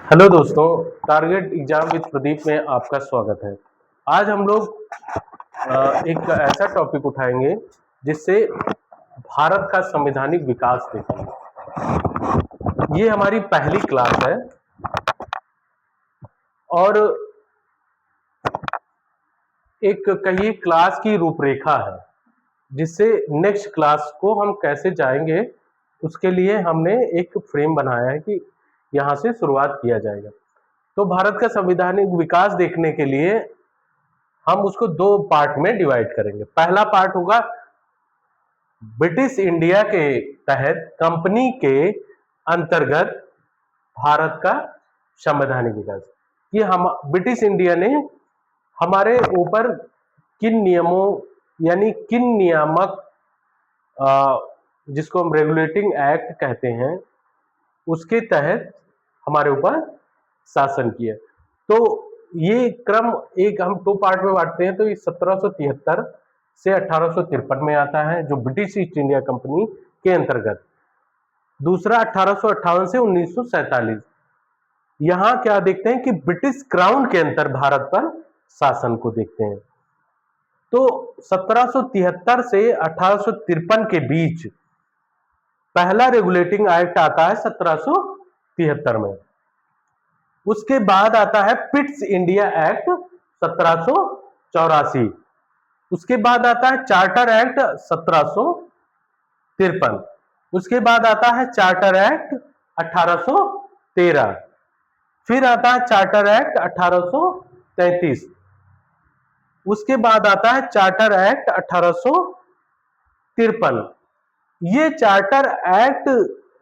Hello दोस्तों, target exam with Pradeep में आपका स्वागत है। आज हम लोग एक ऐसा टॉपिक उठाएंगे जिससे भारत का संवैधानिक विकास देखेंगे। ये हमारी पहली क्लास है और एक कहिए क्लास की रूपरेखा है, जिससे नेक्स्ट क्लास को हम कैसे जाएंगे उसके लिए हमने एक फ्रेम बनाया है कि यहाँ से शुरुआत किया जाएगा। तो भारत का संवैधानिक विकास देखने के लिए हम उसको दो पार्ट में डिवाइड करेंगे। पहला पार्ट होगा ब्रिटिश इंडिया के तहत कंपनी के अंतर्गत भारत का संवैधानिक विकास। ये हम ब्रिटिश इंडिया ने हमारे ऊपर किन नियमों यानी किन नियामक जिसको हम रेगुलेटिंग एक्ट कहते हैं उसके तहत हमारे ऊपर शासन किया। तो ये क्रम एक हम दो पार्ट में बांटते हैं। तो ये 1773 से 1853 में आता है जो ब्रिटिश ईस्ट इंडिया कंपनी के अंतर्गत। दूसरा 1858 से 1947। यहां क्या देखते हैं कि ब्रिटिश क्राउन के अंतर भारत पर शासन को देखते हैं। तो 1773 से 1853 के बीच पहला रेगुलेटिंग एक्ट आता है 1773 में। उसके बाद आता है पिट्स इंडिया एक्ट 1784। उसके बाद आता है चार्टर एक्ट 1753। उसके बाद आता है चार्टर एक्ट 1813। फिर आता है चार्टर एक्ट 1833। उसके बाद आता है चार्टर एक्ट 1853। ये चार्टर एक्ट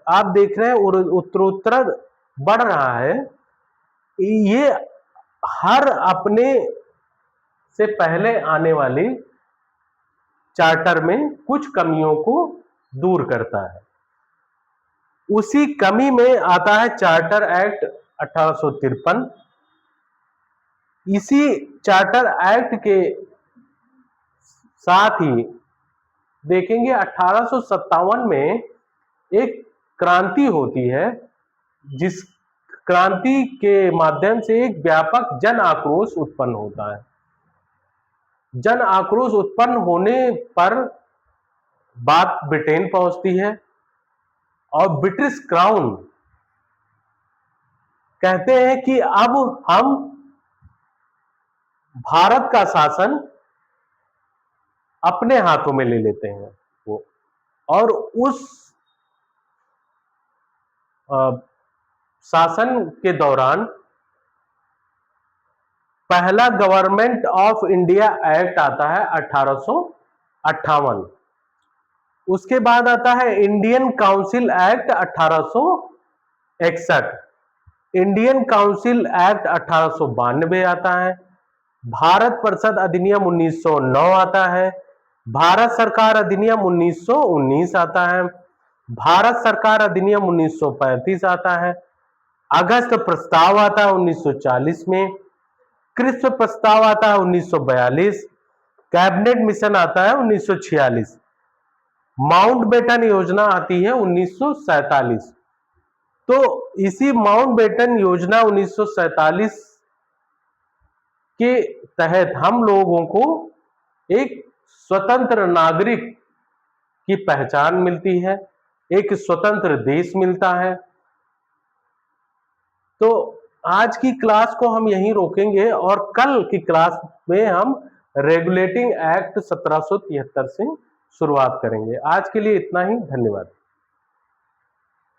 आप देख रहे हैं उत्तरोत्तर बढ़ रहा है। ये हर अपने से पहले आने वाली चार्टर में कुछ कमियों को दूर करता है। उसी कमी में आता है चार्टर एक्ट 1853। इसी चार्टर एक्ट के साथ ही देखेंगे 1857 में एक क्रांति होती है, जिस क्रांति के माध्यम से एक व्यापक जन आक्रोश उत्पन्न होता है। जन आक्रोश उत्पन्न होने पर बात ब्रिटेन पहुंचती है और ब्रिटिश क्राउन कहते हैं कि अब हम भारत का शासन अपने हाथों में ले लेते हैं वो। और उस शासन के दौरान पहला गवर्नमेंट ऑफ इंडिया एक्ट आता है 1858। उसके बाद आता है Indian council act 1861। Indian council act 1892 आता है। भारत परिषद अधिनियम 1909 आता है। भारत सरकार अधिनियम 1919 आता है। भारत सरकार अधिनियम 1935 आता है। अगस्त प्रस्ताव आता है 1940 में। क्रिस्प प्रस्ताव आता है 1942। कैबिनेट मिशन आता है 1946। माउंटबेटन योजना आती है 1947। तो इसी माउंटबेटन योजना 1947 के तहत हम लोगों को एक स्वतंत्र नागरिक की पहचान मिलती है, एक स्वतंत्र देश मिलता है। तो आज की क्लास को हम यहीं रोकेंगे और कल की क्लास में हम रेगुलेटिंग एक्ट 1773 से शुरुआत करेंगे। आज के लिए इतना ही, धन्यवाद।